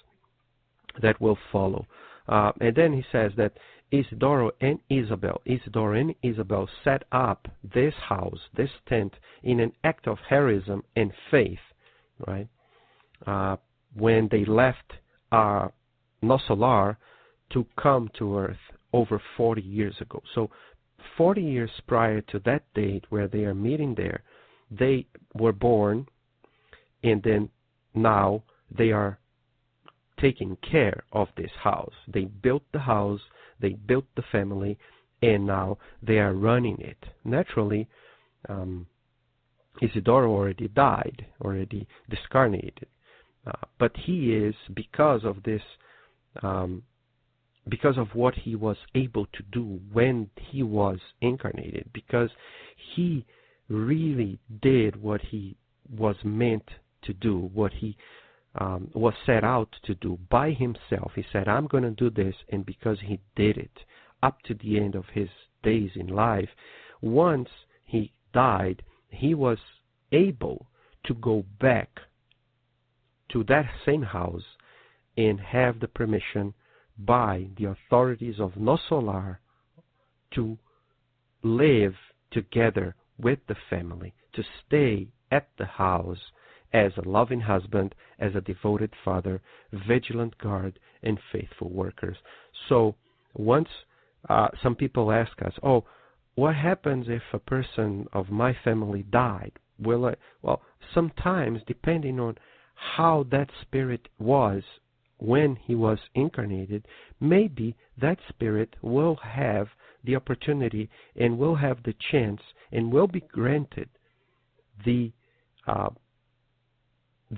that will follow. And then he says that Isidoro and Isabel set up this house, this tent, in an act of heroism and faith, right? When they left Nosso to come to Earth over 40 years ago. So 40 years prior to that date where they are meeting there, they were born, and then now they are taking care of this house. They built the house, they built the family, and now they are running it. Naturally, Isidoro already died, already discarnated. But he is, because of this, because of what he was able to do when he was incarnated, because he really did what he was meant to do, what he was set out to do by himself. He said, I'm going to do this, and because he did it up to the end of his days in life, once he died, he was able to go back to that same house and have the permission by the authorities of Nosso to live together with the family, to stay at the house as a loving husband, as a devoted father, vigilant guard, and faithful workers. So once some people ask us, what happens if a person of my family died? Well, sometimes, depending on how that spirit was when he was incarnated, maybe that spirit will have the opportunity and will have the chance and will be granted the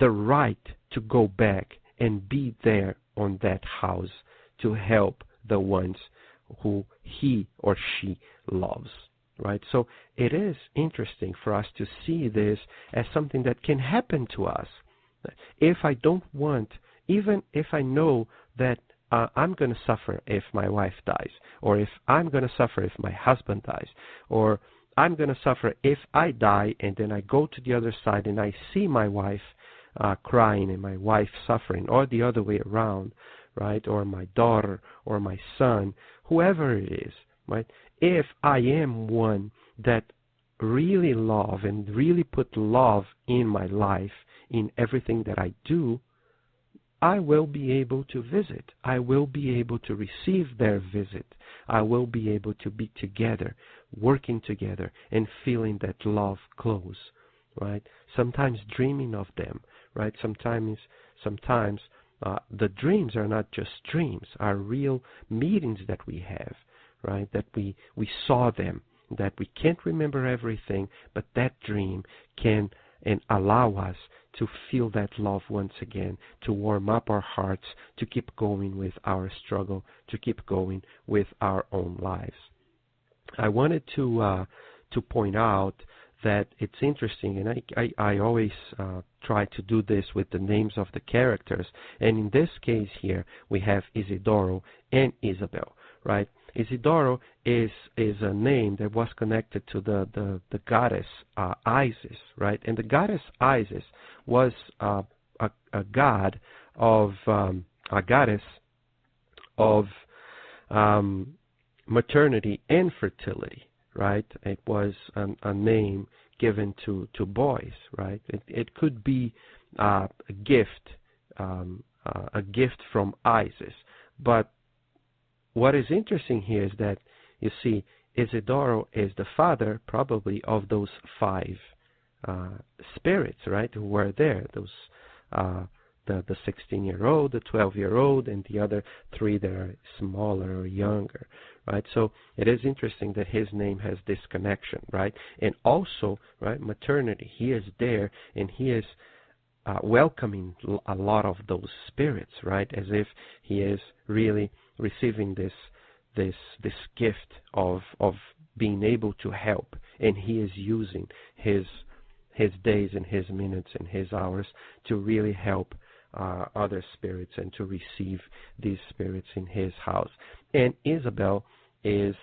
right to go back and be there on that house to help the ones who he or she loves. Right? So it is interesting for us to see this as something that can happen to us. If I don't want, even if I know that I'm going to suffer if my wife dies, or if I'm going to suffer if my husband dies, or I'm going to suffer if I die and then I go to the other side and I see my wife crying and my wife suffering, or the other way around, right? Or my daughter or my son, whoever it is, right? If I am one that really love and really put love in my life, in everything that I do, I will be able to visit. I will be able to receive their visit. I will be able to be together, working together, and feeling that love close, right? Sometimes dreaming of them, right? Sometimes the dreams are not just dreams, are real meetings that we have, right? That we saw them, that we can't remember everything, but that dream can and allow us to feel that love once again, to warm up our hearts, to keep going with our struggle, to keep going with our own lives. I wanted to point out that it's interesting, and I always try to do this with the names of the characters, and in this case here we have Isidoro and Isabel, right? Isidoro is a name that was connected to the goddess Isis, right? And the goddess Isis was a goddess of maternity and fertility, right? It was a name given to boys, right? It could be a gift from Isis, but what is interesting here is that, you see, Isidoro is the father probably of those 5 spirits, right, who were there, those the 16-year-old, the 12-year-old, and the other 3 that are smaller or younger, right? So it is interesting that his name has this connection, right? And also, right, maternity, he is there, and he is welcoming a lot of those spirits, right, as if he is really receiving this gift of being able to help, and he is using his days and his minutes and his hours to really help other spirits and to receive these spirits in his house. And Isabel has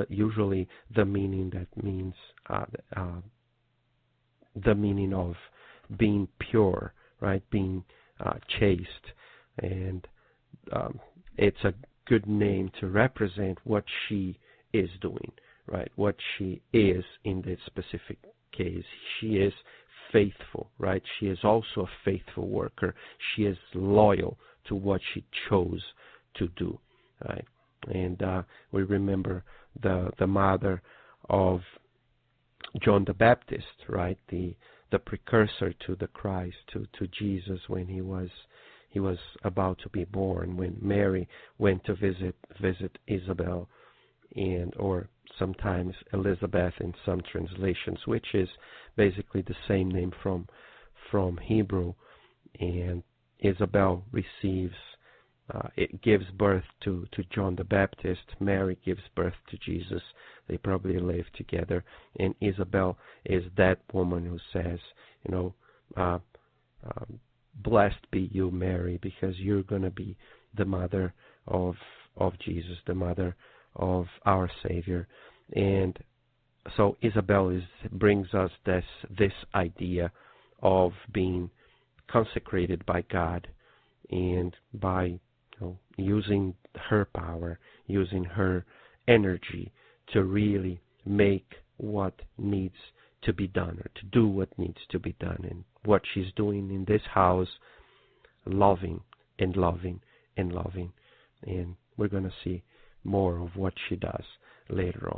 usually the meaning that means the meaning of being pure, right, being chaste, and it's a good name to represent what she is doing, right, what she is in this specific case. She is faithful, right? She is also a faithful worker. She is loyal to what she chose to do, right? And we remember the mother of John the Baptist, right? The precursor to the Christ, to Jesus, when he was about to be born, when Mary went to visit Isabel, or sometimes Elizabeth in some translations, which is basically the same name from Hebrew. And Isabel receives, it gives birth to John the Baptist. Mary gives birth to Jesus. They probably live together. And Isabel is that woman who says, blessed be you, Mary, because you're going to be the mother of Jesus, the mother of our Savior. And so Isabel brings us this idea of being consecrated by God, and by using her power, using her energy to really make what needs to be done, or to do what needs to be done. And what she's doing in this house, loving and loving and loving. And we're going to see more of what she does later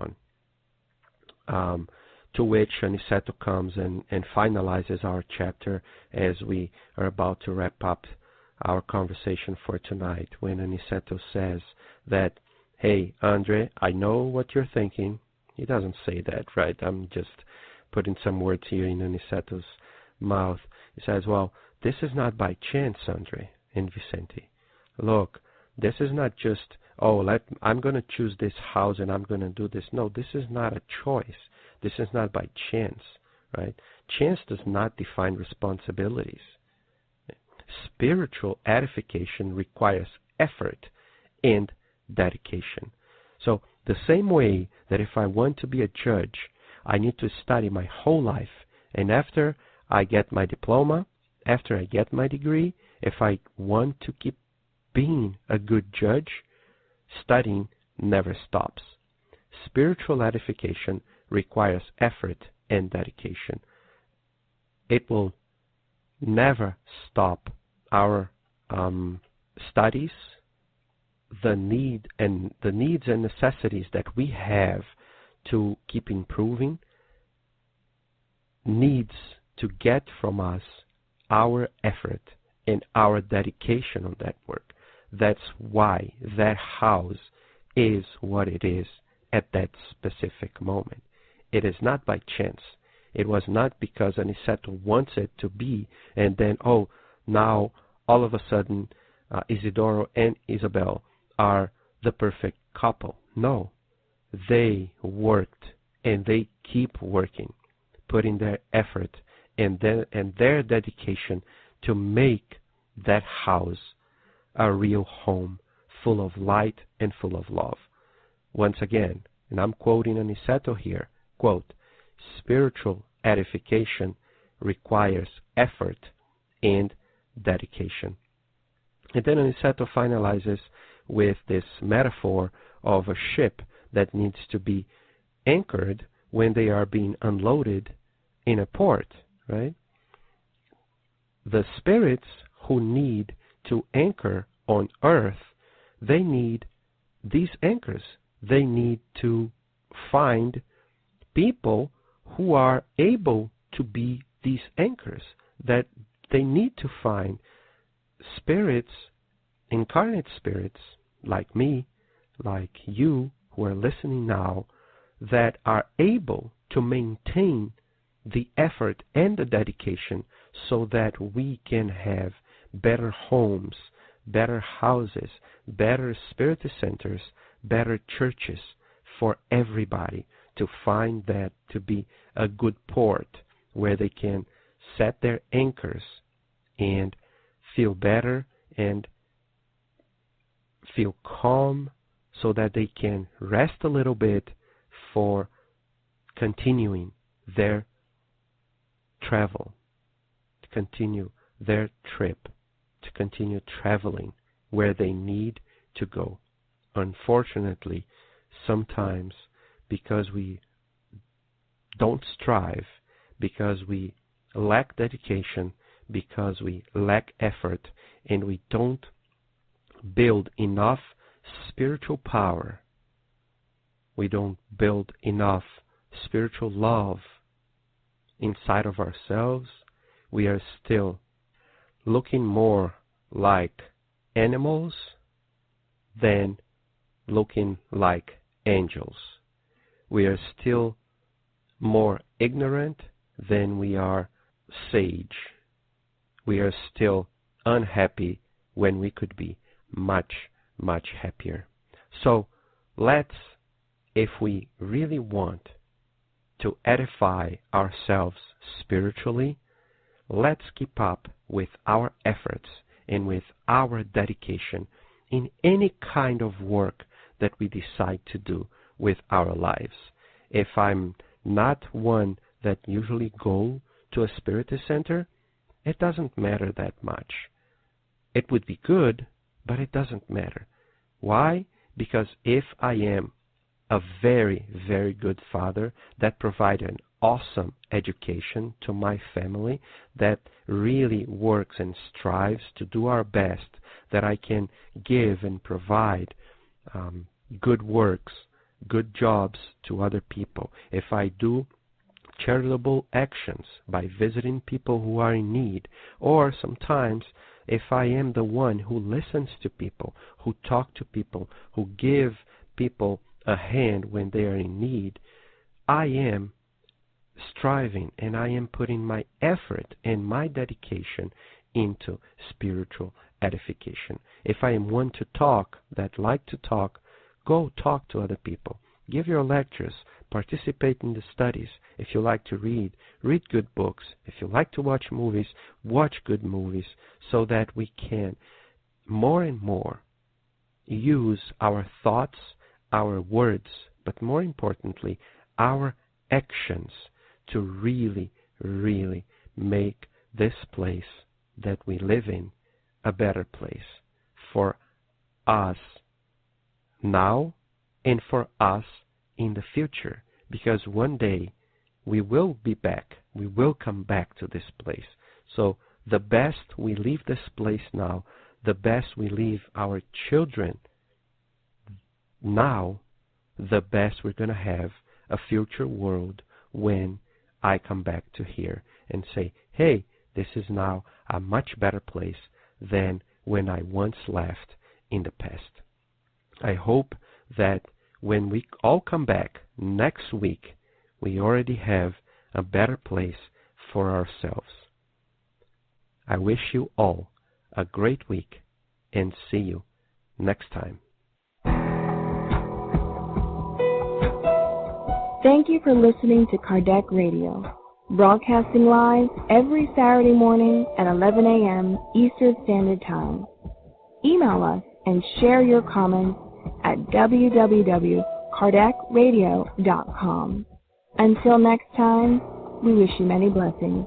on. To which Aniceto comes and finalizes our chapter as we are about to wrap up our conversation for tonight, when Aniceto says that, hey, Andre, I know what you're thinking. He doesn't say that, right? I'm just putting some words here in Aniceto's mouth. He says, well, this is not by chance, Andre and Vicente. Look, this is not just, I'm going to choose this house and I'm going to do this. No, this is not a choice. This is not by chance, right? Chance does not define responsibilities. Spiritual edification requires effort and dedication. So the same way that if I want to be a judge, I need to study my whole life, and after I get my diploma, after I get my degree, if I want to keep being a good judge, studying never stops. Spiritual edification requires effort and dedication. It will never stop our studies, the needs and necessities that we have to keep improving needs to get from us our effort and our dedication on that work. That's why that house is what it is at that specific moment. It is not by chance. It was not because Aniceto wants it to be, and then, now all of a sudden Isidoro and Isabel are the perfect couple. No, they worked and they keep working, putting their effort and their dedication to make that house a real home, full of light and full of love. Once again, and I'm quoting Aniceto here, quote, spiritual edification requires effort and dedication. And then Aniceto finalizes with this metaphor of a ship that needs to be anchored when they are being unloaded in a port, right? The spirits who need to anchor on earth, they need these anchors. They need to find people who are able to be these anchors, that they need to find spirits, incarnate spirits, like me, like you, who are listening now, that are able to maintain the effort and the dedication so that we can have better homes, better houses, better spirit centers, better churches for everybody, to find that to be a good port where they can set their anchors and feel better and feel calm, so that they can rest a little bit for continuing their travel, to continue their trip, to continue traveling where they need to go. Unfortunately, sometimes because we don't strive, because we lack dedication, because we lack effort, and we don't build enough spiritual power, we don't build enough spiritual love inside of ourselves, we are still looking more like animals than looking like angels. We are still more ignorant than we are sage. We are still unhappy when we could be much, much happier. So let's, if we really want to edify ourselves spiritually, let's keep up with our efforts and with our dedication in any kind of work that we decide to do with our lives. If I'm not one that usually go to a spirit center, it doesn't matter that much. It would be good, but it doesn't matter. Why? Because if I am a very, very good father that provides an awesome education to my family, that really works and strives to do our best, that I can give and provide good works, good jobs to other people. If I do charitable actions by visiting people who are in need, or sometimes if I am the one who listens to people, who talk to people, who give people a hand when they are in need, I am striving and I am putting my effort and my dedication into spiritual edification. If I am one to talk, that like to talk, go talk to other people. Give your lectures, participate in the studies. If you like to read, read good books. If you like to watch movies, watch good movies, so that we can more and more use our thoughts, our words, but more importantly, our actions to really, really make this place that we live in a better place for us now and for us in the future, because one day we will be back. We will come back to this place. So the best we leave this place now, the best we leave our children now, the best we're going to have a future world when I come back to here and say, hey, this is now a much better place than when I once left in the past. I hope that when we all come back next week, we already have a better place for ourselves. I wish you all a great week and see you next time. Thank you for listening to Kardec Radio, broadcasting live every Saturday morning at 11 a.m. Eastern Standard Time. Email us and share your comments at www.kardecradio.com. Until next time, we wish you many blessings.